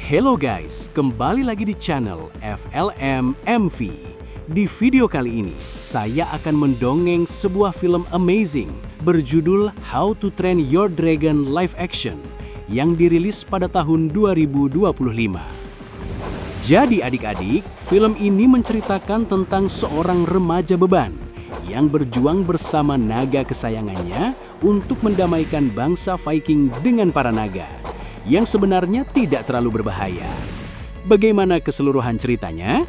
Hello guys, kembali lagi di channel FLM MV. Di video kali ini, saya akan mendongeng sebuah film amazing berjudul How to Train Your Dragon live action yang dirilis pada tahun 2025. Jadi adik-adik, film ini menceritakan tentang seorang remaja beban yang berjuang bersama naga kesayangannya untuk mendamaikan bangsa Viking dengan para naga yang sebenarnya tidak terlalu berbahaya. Bagaimana keseluruhan ceritanya?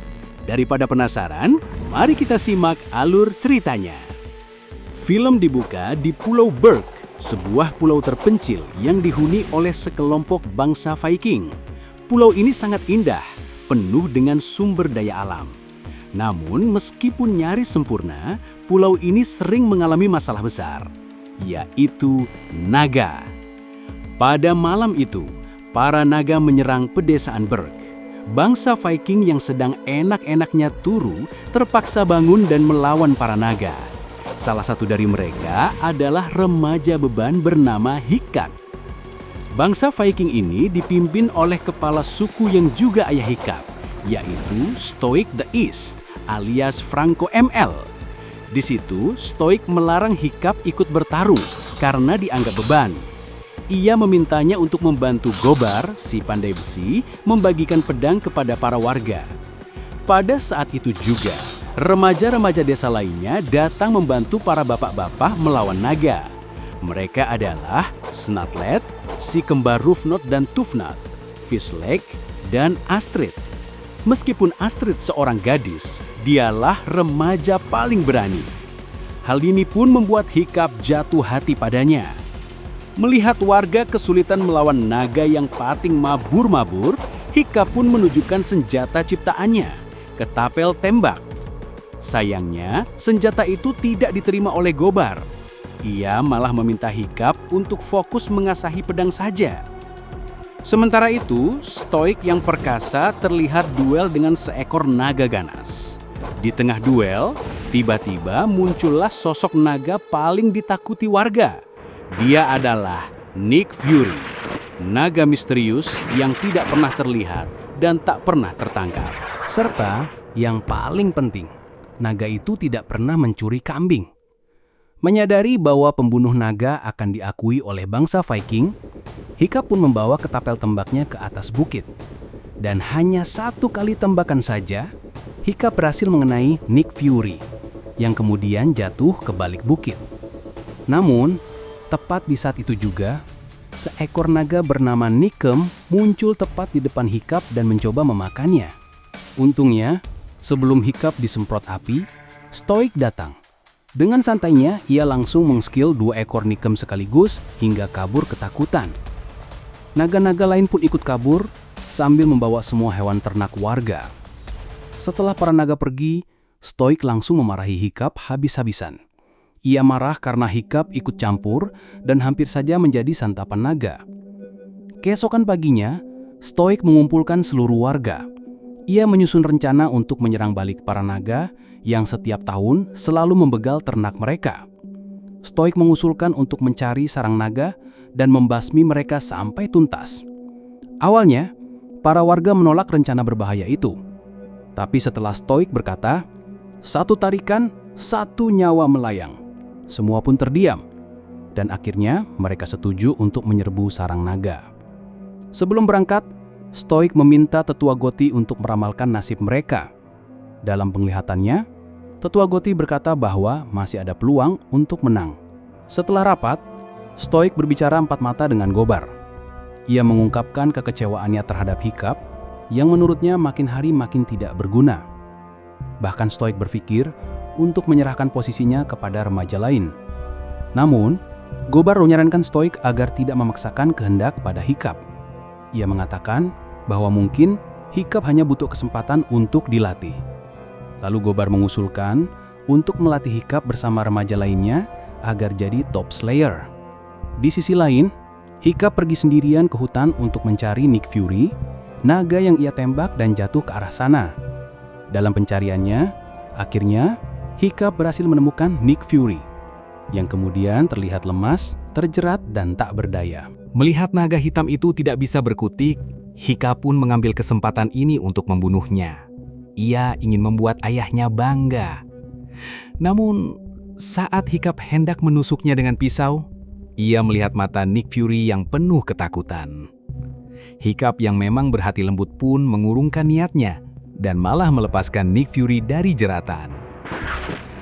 Daripada penasaran, mari kita simak alur ceritanya. Film dibuka di Pulau Berg, sebuah pulau terpencil yang dihuni oleh sekelompok bangsa Viking. Pulau ini sangat indah, penuh dengan sumber daya alam. Namun, meskipun nyaris sempurna, pulau ini sering mengalami masalah besar, yaitu naga. Pada malam itu, para naga menyerang pedesaan Berg. Bangsa Viking yang sedang enak-enaknya turu terpaksa bangun dan melawan para naga. Salah satu dari mereka adalah remaja beban bernama Hiccup. Bangsa Viking ini dipimpin oleh kepala suku yang juga ayah Hiccup, yaitu Stoik the East alias Franco ML. Di situ, Stoik melarang Hiccup ikut bertarung karena dianggap beban. Ia memintanya untuk membantu Gobar, si pandai besi, membagikan pedang kepada para warga. Pada saat itu juga, remaja-remaja desa lainnya datang membantu para bapak-bapak melawan naga. Mereka adalah Snatlet, si kembar Rufnot dan Tufnat, Fisleg, dan Astrid. Meskipun Astrid seorang gadis, dialah remaja paling berani. Hal ini pun membuat Hiccup jatuh hati padanya. Melihat warga kesulitan melawan naga yang pating mabur-mabur, Hiccup pun menunjukkan senjata ciptaannya, ketapel tembak. Sayangnya, senjata itu tidak diterima oleh Gobar. Ia malah meminta Hiccup untuk fokus mengasahi pedang saja. Sementara itu, Stoik yang perkasa terlihat duel dengan seekor naga ganas. Di tengah duel, tiba-tiba muncullah sosok naga paling ditakuti warga. Dia adalah Nick Fury, naga misterius yang tidak pernah terlihat dan tak pernah tertangkap. Serta yang paling penting, naga itu tidak pernah mencuri kambing. Menyadari bahwa pembunuh naga akan diakui oleh bangsa Viking, Hiccup pun membawa ketapel tembaknya ke atas bukit. Dan hanya satu kali tembakan saja, Hiccup berhasil mengenai Nick Fury, yang kemudian jatuh ke balik bukit. Namun, tepat di saat itu juga, seekor naga bernama Nikem muncul tepat di depan Hiccup dan mencoba memakannya. Untungnya, sebelum Hiccup disemprot api, Stoik datang. Dengan santainya, ia langsung mengskill 2 ekor Nikem sekaligus hingga kabur ketakutan. Naga-naga lain pun ikut kabur sambil membawa semua hewan ternak warga. Setelah para naga pergi, Stoik langsung memarahi Hiccup habis-habisan. Ia marah karena Hiccup ikut campur dan hampir saja menjadi santapan naga. Keesokan paginya, Stoik mengumpulkan seluruh warga. Ia menyusun rencana untuk menyerang balik para naga yang setiap tahun selalu membegal ternak mereka. Stoik mengusulkan untuk mencari sarang naga dan membasmi mereka sampai tuntas. Awalnya, para warga menolak rencana berbahaya itu. Tapi setelah Stoik berkata, "Satu tarikan, satu nyawa melayang." Semua pun terdiam, dan akhirnya mereka setuju untuk menyerbu sarang naga. Sebelum berangkat, Stoik meminta tetua Gothi untuk meramalkan nasib mereka. Dalam penglihatannya, tetua Gothi berkata bahwa masih ada peluang untuk menang. Setelah rapat, Stoik berbicara empat mata dengan Gobar. Ia mengungkapkan kekecewaannya terhadap Hiccup, yang menurutnya makin hari makin tidak berguna. Bahkan Stoik berpikir untuk menyerahkan posisinya kepada remaja lain. Namun, Gobar menyarankan Stoik agar tidak memaksakan kehendak pada Hiccup. Ia mengatakan bahwa mungkin Hiccup hanya butuh kesempatan untuk dilatih. Lalu Gobar mengusulkan untuk melatih Hiccup bersama remaja lainnya agar jadi top slayer. Di sisi lain, Hiccup pergi sendirian ke hutan untuk mencari Nick Fury, naga yang ia tembak dan jatuh ke arah sana. Dalam pencariannya, akhirnya Hiccup berhasil menemukan Nick Fury, yang kemudian terlihat lemas, terjerat, dan tak berdaya. Melihat naga hitam itu tidak bisa berkutik, Hikap pun mengambil kesempatan ini untuk membunuhnya. Ia ingin membuat ayahnya bangga. Namun, saat Hikap hendak menusuknya dengan pisau, ia melihat mata Nick Fury yang penuh ketakutan. Hikap yang memang berhati lembut pun mengurungkan niatnya dan malah melepaskan Nick Fury dari jeratan.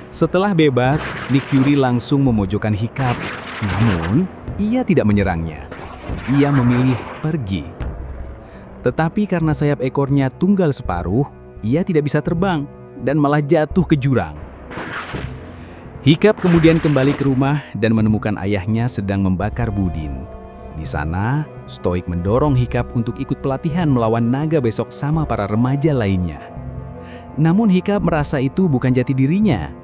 Setelah bebas, Nick Fury langsung memojokkan Hikap. Namun, ia tidak menyerangnya. Ia memilih pergi. Tetapi karena sayap ekornya tunggal separuh, ia tidak bisa terbang dan malah jatuh ke jurang. Hikap kemudian kembali ke rumah dan menemukan ayahnya sedang membakar budin. Di sana, Stoik mendorong Hikap untuk ikut pelatihan melawan naga besok sama para remaja lainnya. Namun Hikap merasa itu bukan jati dirinya.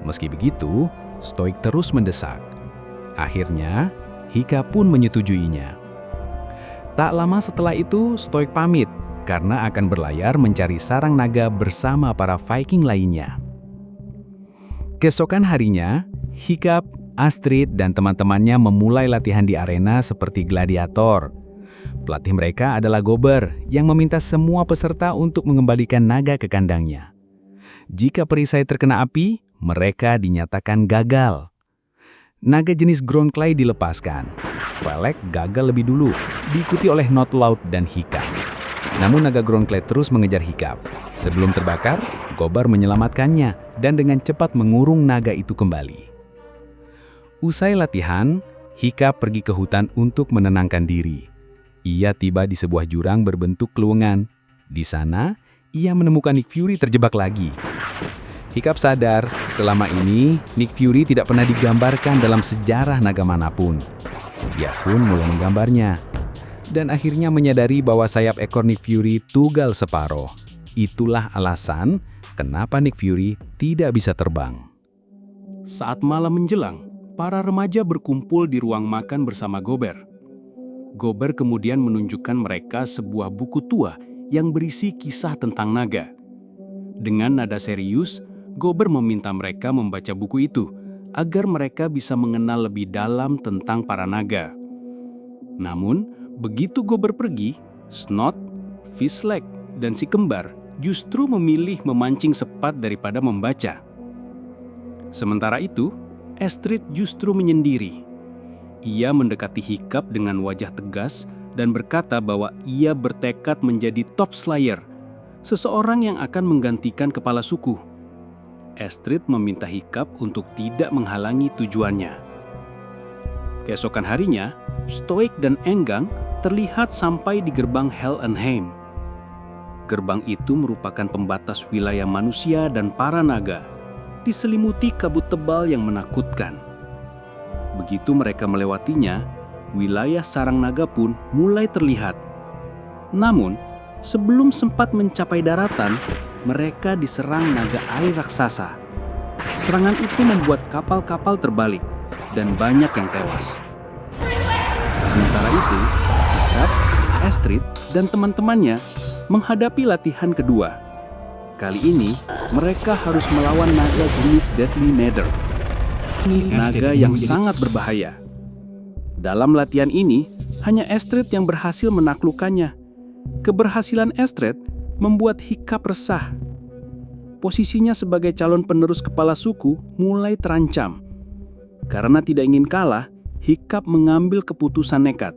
Meski begitu, Stoik terus mendesak. Akhirnya, Hikap pun menyetujuinya. Tak lama setelah itu, Stoik pamit karena akan berlayar mencari sarang naga bersama para Viking lainnya. Keesokan harinya, Hikap, Astrid, dan teman-temannya memulai latihan di arena seperti gladiator. Pelatih mereka adalah Gober yang meminta semua peserta untuk mengembalikan naga ke kandangnya. Jika perisai terkena api, mereka dinyatakan gagal. Naga jenis Groundclay dilepaskan. Velek gagal lebih dulu, diikuti oleh Notlout dan Hikap. Namun naga Groundclay terus mengejar Hikap. Sebelum terbakar, Gober menyelamatkannya dan dengan cepat mengurung naga itu kembali. Usai latihan, Hikap pergi ke hutan untuk menenangkan diri. Ia tiba di sebuah jurang berbentuk kelungan. Di sana, ia menemukan Nick Fury terjebak lagi. Hikap sadar, selama ini Nick Fury tidak pernah digambarkan dalam sejarah naga manapun. Ia pun mulai menggambarnya. Dan akhirnya menyadari bahwa sayap ekor Nick Fury tunggal separuh. Itulah alasan kenapa Nick Fury tidak bisa terbang. Saat malam menjelang, para remaja berkumpul di ruang makan bersama Gober. Gober kemudian menunjukkan mereka sebuah buku tua yang berisi kisah tentang naga. Dengan nada serius, Gober meminta mereka membaca buku itu agar mereka bisa mengenal lebih dalam tentang para naga. Namun, begitu Gober pergi, Snot, Fishleg, dan si kembar justru memilih memancing sepat daripada membaca. Sementara itu, Astrid justru menyendiri. Ia mendekati Hikap dengan wajah tegas dan berkata bahwa ia bertekad menjadi Top Slayer, seseorang yang akan menggantikan kepala suku. Astrid meminta Hikap untuk tidak menghalangi tujuannya. Keesokan harinya, Stoik dan Enggang terlihat sampai di gerbang Helhenheim. Gerbang itu merupakan pembatas wilayah manusia dan para naga, diselimuti kabut tebal yang menakutkan. Begitu mereka melewatinya, wilayah sarang naga pun mulai terlihat. Namun, sebelum sempat mencapai daratan, mereka diserang naga air raksasa. Serangan itu membuat kapal-kapal terbalik dan banyak yang tewas. Sementara itu, Hikap, Astrid, dan teman-temannya menghadapi latihan kedua. Kali ini, mereka harus melawan naga jenis Deadly Nether, naga yang sangat berbahaya. Dalam latihan ini, hanya Astrid yang berhasil menaklukkannya. Keberhasilan Astrid membuat Hikap resah. Posisinya sebagai calon penerus kepala suku mulai terancam. Karena tidak ingin kalah, Hikap mengambil keputusan nekat.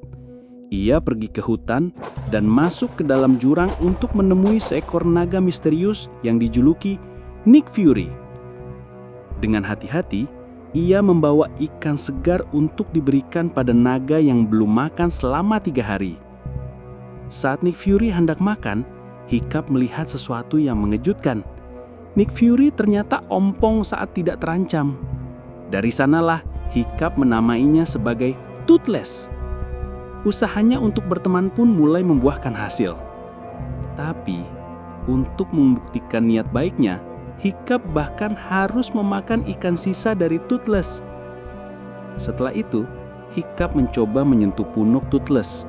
Ia pergi ke hutan dan masuk ke dalam jurang untuk menemui seekor naga misterius yang dijuluki Nick Fury. Dengan hati-hati, ia membawa ikan segar untuk diberikan pada naga yang belum makan selama 3 hari. Saat Nick Fury hendak makan, Hikap melihat sesuatu yang mengejutkan. Nick Fury ternyata ompong saat tidak terancam. Dari sanalah Hikap menamainya sebagai Toothless. Usahanya untuk berteman pun mulai membuahkan hasil. Tapi, untuk membuktikan niat baiknya, Hikap bahkan harus memakan ikan sisa dari Toothless. Setelah itu, Hikap mencoba menyentuh punuk Toothless.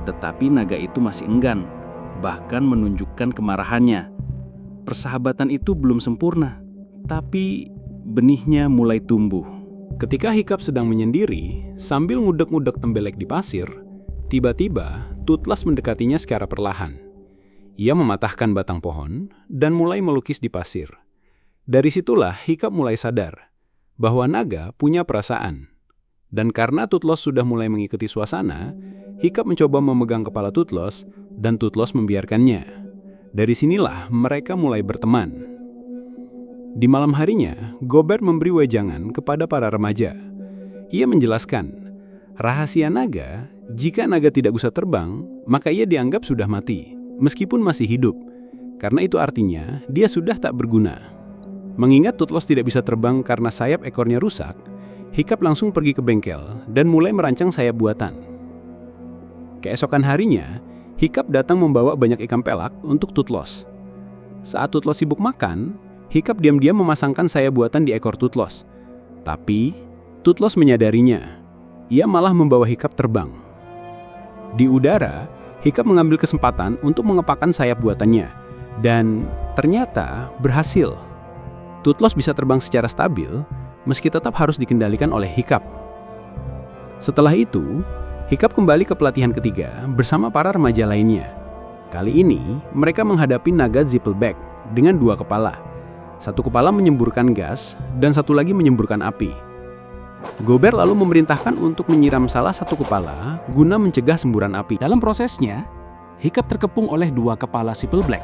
Tetapi naga itu masih enggan, bahkan menunjukkan kemarahannya. Persahabatan itu belum sempurna, tapi benihnya mulai tumbuh. Ketika Hikap sedang menyendiri, sambil ngudek-ngudek tembelek di pasir, tiba-tiba Toothless mendekatinya secara perlahan. Ia mematahkan batang pohon dan mulai melukis di pasir. Dari situlah Hiccup mulai sadar bahwa naga punya perasaan. Dan karena Toothless sudah mulai mengikuti suasana, Hiccup mencoba memegang kepala Toothless dan Toothless membiarkannya. Dari sinilah mereka mulai berteman. Di malam harinya, Gobert memberi wejangan kepada para remaja. Ia menjelaskan, rahasia naga, jika naga tidak bisa terbang, maka ia dianggap sudah mati, meskipun masih hidup. Karena itu artinya, dia sudah tak berguna. Mengingat Toothless tidak bisa terbang karena sayap ekornya rusak, Hiccup langsung pergi ke bengkel dan mulai merancang sayap buatan. Keesokan harinya, Hiccup datang membawa banyak ikan pelak untuk Toothless. Saat Toothless sibuk makan, Hiccup diam-diam memasangkan sayap buatan di ekor Toothless. Tapi, Toothless menyadarinya. Ia malah membawa Hiccup terbang. Di udara, Hiccup mengambil kesempatan untuk mengepakkan sayap buatannya. Dan ternyata berhasil. Toothless bisa terbang secara stabil, meski tetap harus dikendalikan oleh Hiccup. Setelah itu, Hiccup kembali ke pelatihan ketiga bersama para remaja lainnya. Kali ini, mereka menghadapi naga Zippleback dengan 2 kepala. Satu kepala menyemburkan gas, dan satu lagi menyemburkan api. Gobert lalu memerintahkan untuk menyiram salah satu kepala guna mencegah semburan api. Dalam prosesnya, Hiccup terkepung oleh 2 kepala Zippleback.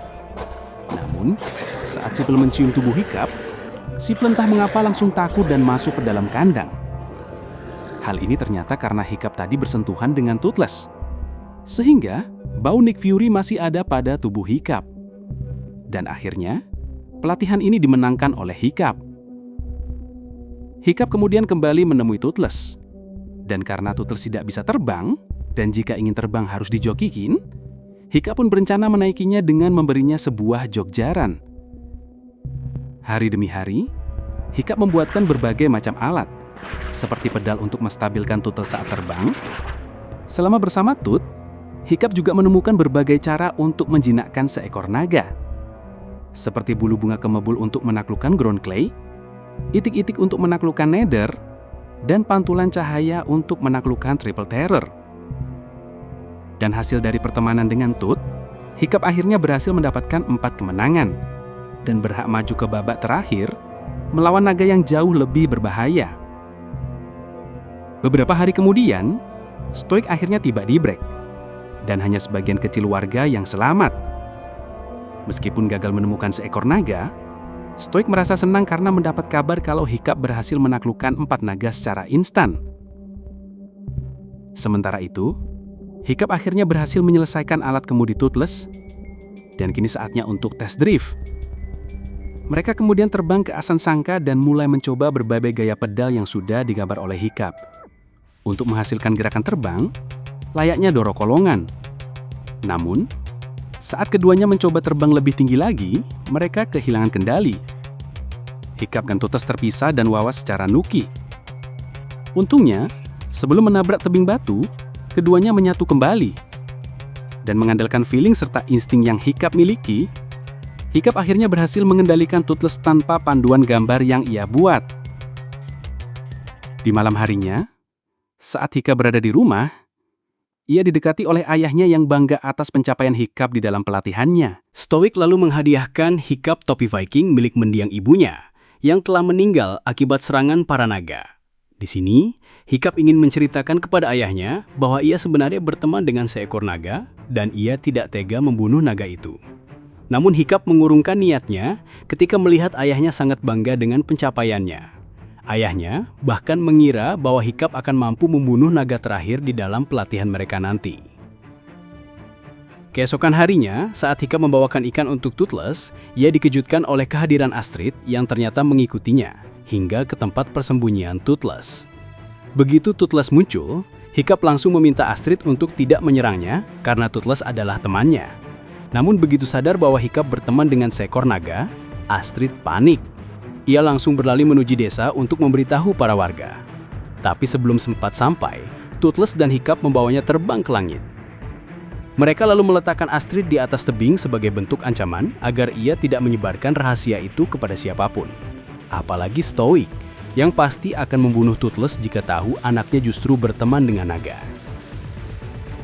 Namun, saat Zipple mencium tubuh Hiccup, Zipple entah mengapa langsung takut dan masuk ke dalam kandang. Hal ini ternyata karena Hiccup tadi bersentuhan dengan Toothless. Sehingga, bau Nick Fury masih ada pada tubuh Hiccup. Dan akhirnya, pelatihan ini dimenangkan oleh Hiccup. Hiccup kemudian kembali menemui Toothless. Dan karena Toothless tidak bisa terbang, dan jika ingin terbang harus dijokikin, Hiccup pun berencana menaikinya dengan memberinya sebuah jog jaran. Hari demi hari, Hiccup membuatkan berbagai macam alat, seperti pedal untuk menstabilkan Toothless saat terbang. Selama bersama Toot, Hiccup juga menemukan berbagai cara untuk menjinakkan seekor naga. Seperti bulu bunga kemebul untuk menaklukkan ground clay, itik-itik untuk menaklukkan nether, dan pantulan cahaya untuk menaklukkan triple terror. Dan hasil dari pertemanan dengan Toot, Hiccup akhirnya berhasil mendapatkan 4 kemenangan dan berhak maju ke babak terakhir melawan naga yang jauh lebih berbahaya. Beberapa hari kemudian, Stoic akhirnya tiba di Break, dan hanya sebagian kecil warga yang selamat. Meskipun gagal menemukan seekor naga, Stoic merasa senang karena mendapat kabar kalau Hiccup berhasil menaklukkan 4 naga secara instan. Sementara itu, Hiccup akhirnya berhasil menyelesaikan alat kemudi Toothless, dan kini saatnya untuk tes drift. Mereka kemudian terbang ke Asan Sangka dan mulai mencoba berbagai gaya pedal yang sudah digambar oleh Hiccup. Untuk menghasilkan gerakan terbang, layaknya Doro Kolongan. Namun, saat keduanya mencoba terbang lebih tinggi lagi, mereka kehilangan kendali. Hiccup dan Toothless terpisah dan wawas secara nuki. Untungnya, sebelum menabrak tebing batu, keduanya menyatu kembali. Dan mengandalkan feeling serta insting yang Hiccup miliki, Hiccup akhirnya berhasil mengendalikan Toothless tanpa panduan gambar yang ia buat. Di malam harinya, saat Hiccup berada di rumah, ia didekati oleh ayahnya yang bangga atas pencapaian Hiccup di dalam pelatihannya. Stoic lalu menghadiahkan Hiccup topi Viking milik mendiang ibunya, yang telah meninggal akibat serangan para naga. Di sini, Hiccup ingin menceritakan kepada ayahnya bahwa ia sebenarnya berteman dengan seekor naga dan ia tidak tega membunuh naga itu. Namun Hiccup mengurungkan niatnya ketika melihat ayahnya sangat bangga dengan pencapaiannya. Ayahnya bahkan mengira bahwa Hiccup akan mampu membunuh naga terakhir di dalam pelatihan mereka nanti. Keesokan harinya, saat Hiccup membawakan ikan untuk Toothless, ia dikejutkan oleh kehadiran Astrid yang ternyata mengikutinya hingga ke tempat persembunyian Toothless. Begitu Toothless muncul, Hiccup langsung meminta Astrid untuk tidak menyerangnya karena Toothless adalah temannya. Namun begitu sadar bahwa Hiccup berteman dengan seekor naga, Astrid panik. Ia langsung berlari menuju desa untuk memberitahu para warga. Tapi sebelum sempat sampai, Toothless dan Hiccup membawanya terbang ke langit. Mereka lalu meletakkan Astrid di atas tebing sebagai bentuk ancaman agar ia tidak menyebarkan rahasia itu kepada siapapun. Apalagi Stoic, yang pasti akan membunuh Toothless jika tahu anaknya justru berteman dengan naga.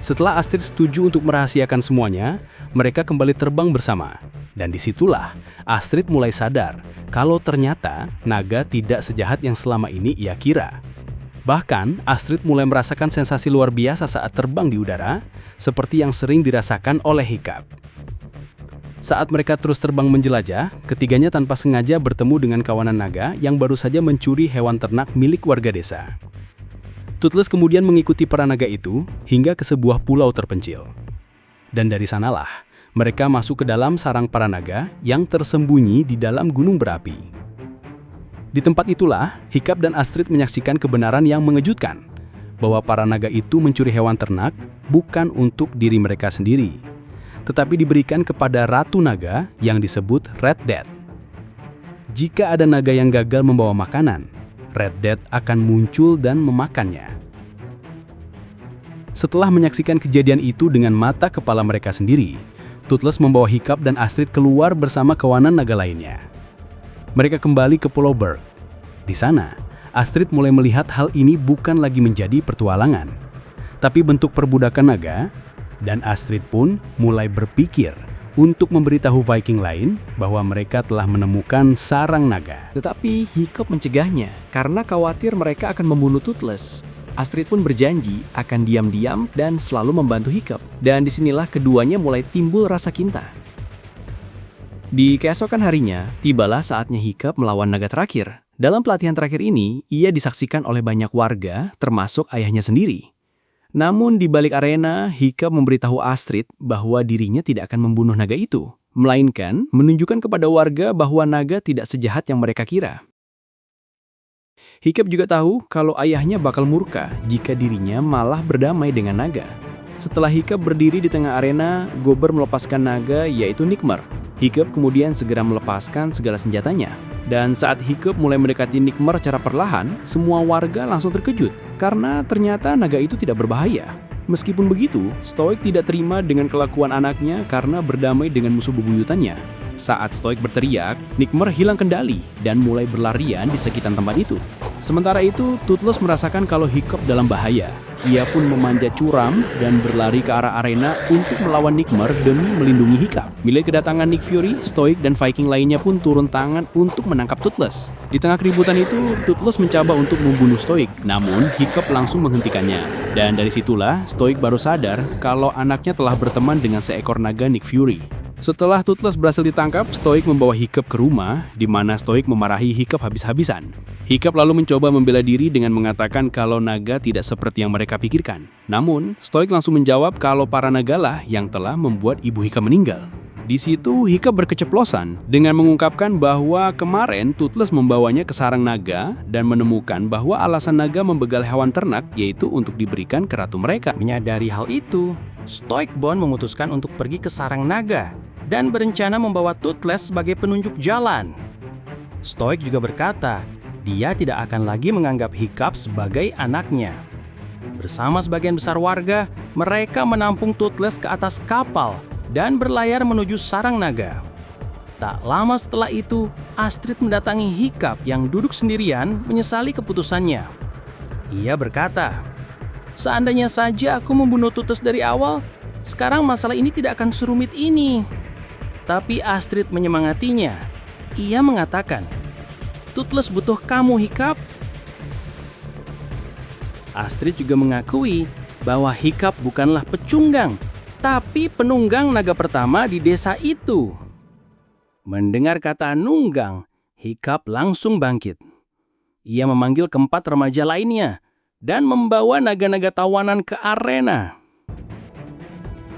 Setelah Astrid setuju untuk merahasiakan semuanya, mereka kembali terbang bersama. Dan disitulah Astrid mulai sadar kalau ternyata naga tidak sejahat yang selama ini ia kira. Bahkan, Astrid mulai merasakan sensasi luar biasa saat terbang di udara, seperti yang sering dirasakan oleh Hiccup. Saat mereka terus terbang menjelajah, ketiganya tanpa sengaja bertemu dengan kawanan naga yang baru saja mencuri hewan ternak milik warga desa. Toothless kemudian mengikuti para naga itu hingga ke sebuah pulau terpencil. Dan dari sanalah, mereka masuk ke dalam sarang para naga yang tersembunyi di dalam gunung berapi. Di tempat itulah, Hiccup dan Astrid menyaksikan kebenaran yang mengejutkan, bahwa para naga itu mencuri hewan ternak bukan untuk diri mereka sendiri, tetapi diberikan kepada Ratu Naga yang disebut Red Death. Jika ada naga yang gagal membawa makanan, Red Death akan muncul dan memakannya. Setelah menyaksikan kejadian itu dengan mata kepala mereka sendiri, Toothless membawa Hiccup dan Astrid keluar bersama kawanan naga lainnya. Mereka kembali ke Pulau Berg. Di sana, Astrid mulai melihat hal ini bukan lagi menjadi petualangan, tapi bentuk perbudakan naga, dan Astrid pun mulai berpikir untuk memberitahu Viking lain bahwa mereka telah menemukan sarang naga. Tetapi Hiccup mencegahnya karena khawatir mereka akan membunuh Toothless. Astrid pun berjanji akan diam-diam dan selalu membantu Hiccup. Dan disinilah keduanya mulai timbul rasa cinta. Di keesokan harinya, tibalah saatnya Hiccup melawan naga terakhir. Dalam pelatihan terakhir ini, ia disaksikan oleh banyak warga, termasuk ayahnya sendiri. Namun di balik arena, Hiccup memberitahu Astrid bahwa dirinya tidak akan membunuh naga itu, melainkan menunjukkan kepada warga bahwa naga tidak sejahat yang mereka kira. Hiccup juga tahu kalau ayahnya bakal murka jika dirinya malah berdamai dengan naga. Setelah Hiccup berdiri di tengah arena, Gobber melepaskan naga yaitu Nightmare. Hiccup kemudian segera melepaskan segala senjatanya. Dan saat Hiccup mulai mendekati Nightmare secara perlahan, semua warga langsung terkejut karena ternyata naga itu tidak berbahaya. Meskipun begitu, Stoik tidak terima dengan kelakuan anaknya karena berdamai dengan musuh bebuyutannya. Saat Stoik berteriak, Nightmare hilang kendali dan mulai berlarian di sekitar tempat itu. Sementara itu, Toothless merasakan kalau Hiccup dalam bahaya. Ia pun memanjat curam dan berlari ke arah arena untuk melawan Nightmare demi melindungi Hiccup. Mulai kedatangan Nick Fury, Stoik, dan Viking lainnya pun turun tangan untuk menangkap Toothless. Di tengah keributan itu, Toothless mencoba untuk membunuh Stoik, namun Hiccup langsung menghentikannya. Dan dari situlah, Stoik baru sadar kalau anaknya telah berteman dengan seekor naga Nick Fury. Setelah Toothless berhasil ditangkap, Stoik membawa Hiccup ke rumah, di mana Stoik memarahi Hiccup habis-habisan. Hiccup lalu mencoba membela diri dengan mengatakan kalau naga tidak seperti yang mereka pikirkan. Namun, Stoik langsung menjawab kalau para nagalah yang telah membuat ibu Hiccup meninggal. Di situ, Hiccup berkeceplosan dengan mengungkapkan bahwa kemarin Toothless membawanya ke sarang naga dan menemukan bahwa alasan naga membegal hewan ternak yaitu untuk diberikan ke ratu mereka. Menyadari hal itu, Stoik Bond memutuskan untuk pergi ke sarang naga dan berencana membawa Toothless sebagai penunjuk jalan. Stoik juga berkata, dia tidak akan lagi menganggap Hiccup sebagai anaknya. Bersama sebagian besar warga, mereka menampung Toothless ke atas kapal dan berlayar menuju sarang naga. Tak lama setelah itu, Astrid mendatangi Hiccup yang duduk sendirian menyesali keputusannya. Ia berkata, "Seandainya saja aku membunuh Toothless dari awal, sekarang masalah ini tidak akan serumit ini." Tapi Astrid menyemangatinya. Ia mengatakan, "Toothless butuh kamu, Hiccup." Astrid juga mengakui bahwa Hiccup bukanlah pecunggang, tapi penunggang naga pertama di desa itu. Mendengar kata nunggang, Hiccup langsung bangkit. Ia memanggil keempat remaja lainnya dan membawa naga-naga tawanan ke arena.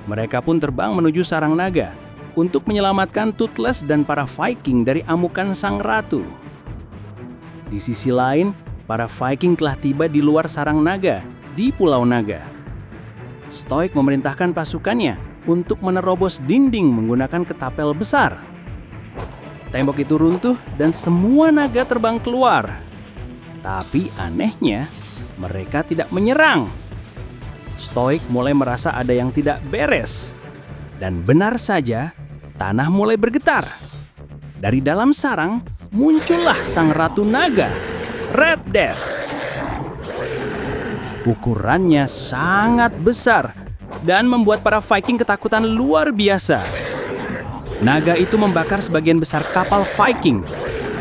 Mereka pun terbang menuju sarang naga untuk menyelamatkan Toothless dan para Viking dari amukan sang ratu. Di sisi lain, para Viking telah tiba di luar sarang naga di Pulau Naga. Stoik memerintahkan pasukannya untuk menerobos dinding menggunakan ketapel besar. Tembok itu runtuh dan semua naga terbang keluar. Tapi anehnya, mereka tidak menyerang. Stoik mulai merasa ada yang tidak beres. Dan benar saja, tanah mulai bergetar. Dari dalam sarang, muncullah sang ratu naga, Red Death. Ukurannya sangat besar dan membuat para Viking ketakutan luar biasa. Naga itu membakar sebagian besar kapal Viking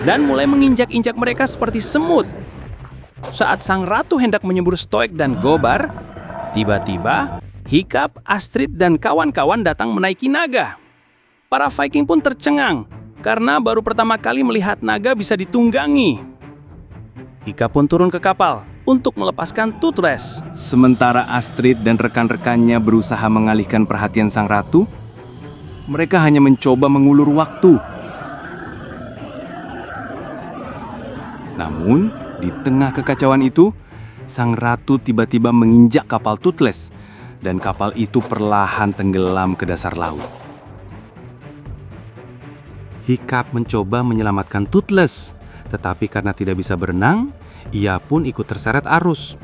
dan mulai menginjak-injak mereka seperti semut. Saat sang ratu hendak menyembur Stoik dan Gobar, tiba-tiba Hiccup, Astrid, dan kawan-kawan datang menaiki naga. Para Viking pun tercengang karena baru pertama kali melihat naga bisa ditunggangi. Hiccup pun turun ke kapal untuk melepaskan Toothless. Sementara Astrid dan rekan-rekannya berusaha mengalihkan perhatian sang ratu, mereka hanya mencoba mengulur waktu. Namun, di tengah kekacauan itu, sang ratu tiba-tiba menginjak kapal Toothless, dan kapal itu perlahan tenggelam ke dasar laut. Hiccup mencoba menyelamatkan Toothless, tetapi karena tidak bisa berenang, ia pun ikut terseret arus.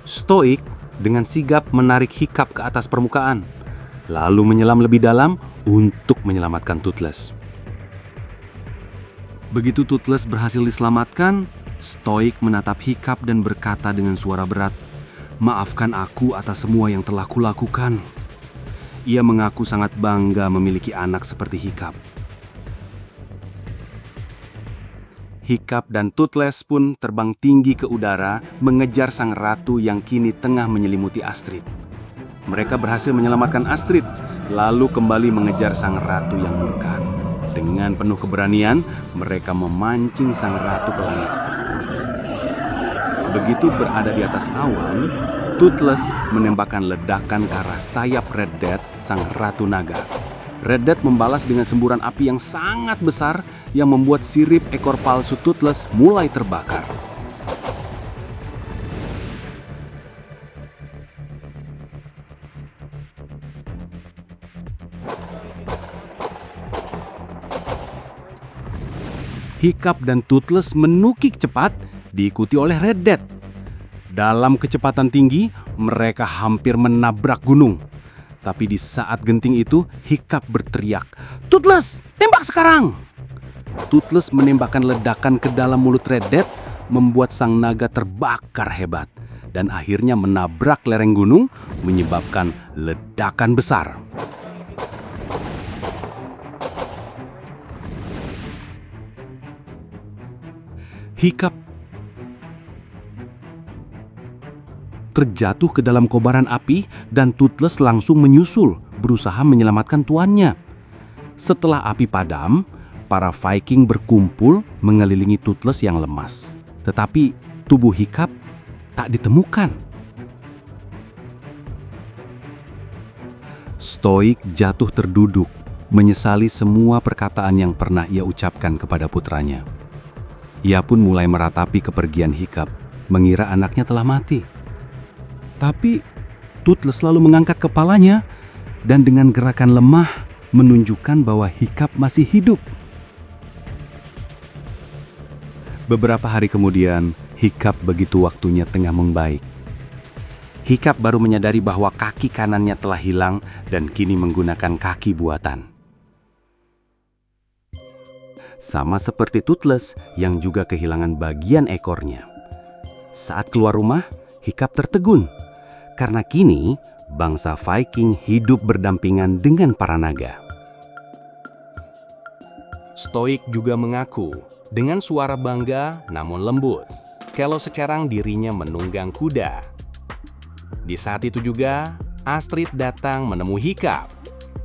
Stoik dengan sigap menarik Hiccup ke atas permukaan, lalu menyelam lebih dalam untuk menyelamatkan Toothless. Begitu Toothless berhasil diselamatkan, Stoik menatap Hiccup dan berkata dengan suara berat, "Maafkan aku atas semua yang telah kulakukan." Ia mengaku sangat bangga memiliki anak seperti Hiccup. Hiccup dan Toothless pun terbang tinggi ke udara mengejar sang ratu yang kini tengah menyelimuti Astrid. Mereka berhasil menyelamatkan Astrid, lalu kembali mengejar sang ratu yang murka. Dengan penuh keberanian, mereka memancing sang ratu ke langit. Begitu berada di atas awan, Toothless menembakkan ledakan ke arah sayap Red Death, sang ratu naga. Red Death membalas dengan semburan api yang sangat besar yang membuat sirip ekor palsu Toothless mulai terbakar. Hiccup dan Toothless menukik cepat, diikuti oleh Red Death. Dalam kecepatan tinggi, mereka hampir menabrak gunung. Tapi di saat genting itu, Hiccup berteriak, "Toothless, tembak sekarang!" Toothless menembakkan ledakan ke dalam mulut Red Death, membuat sang naga terbakar hebat, dan akhirnya menabrak lereng gunung, menyebabkan ledakan besar. Hiccup terjatuh ke dalam kobaran api dan Toothless langsung menyusul, berusaha menyelamatkan tuannya. Setelah api padam, para Viking berkumpul mengelilingi Toothless yang lemas. Tetapi tubuh Hiccup tak ditemukan. Stoik jatuh terduduk, menyesali semua perkataan yang pernah ia ucapkan kepada putranya. Ia pun mulai meratapi kepergian Hiccup, mengira anaknya telah mati. Tapi Toothless selalu mengangkat kepalanya dan dengan gerakan lemah menunjukkan bahwa Hiccup masih hidup. Beberapa hari kemudian, Hiccup begitu waktunya tengah membaik. Hiccup baru menyadari bahwa kaki kanannya telah hilang dan kini menggunakan kaki buatan. Sama seperti Toothless yang juga kehilangan bagian ekornya. Saat keluar rumah, Hiccup tertegun. Karena kini, bangsa Viking hidup berdampingan dengan para naga. Stoik juga mengaku dengan suara bangga namun lembut, kalau sekarang dirinya menunggang kuda. Di saat itu juga, Astrid datang menemui Hiccup,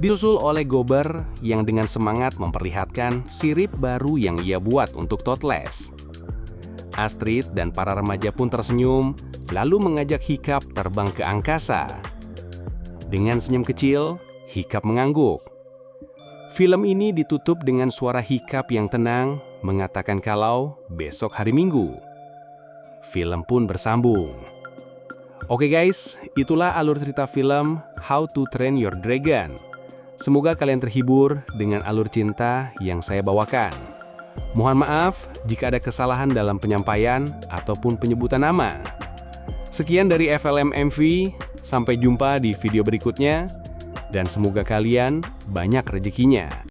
disusul oleh Gobar yang dengan semangat memperlihatkan sirip baru yang ia buat untuk Toothless. Astrid dan para remaja pun tersenyum, lalu mengajak Hiccup terbang ke angkasa. Dengan senyum kecil, Hiccup mengangguk. Film ini ditutup dengan suara Hiccup yang tenang, mengatakan kalau besok hari Minggu. Film pun bersambung. Oke guys, itulah alur cerita film How to Train Your Dragon. Semoga kalian terhibur dengan alur cinta yang saya bawakan. Mohon maaf jika ada kesalahan dalam penyampaian ataupun penyebutan nama. Sekian dari FLM MV, sampai jumpa di video berikutnya, dan semoga kalian banyak rezekinya.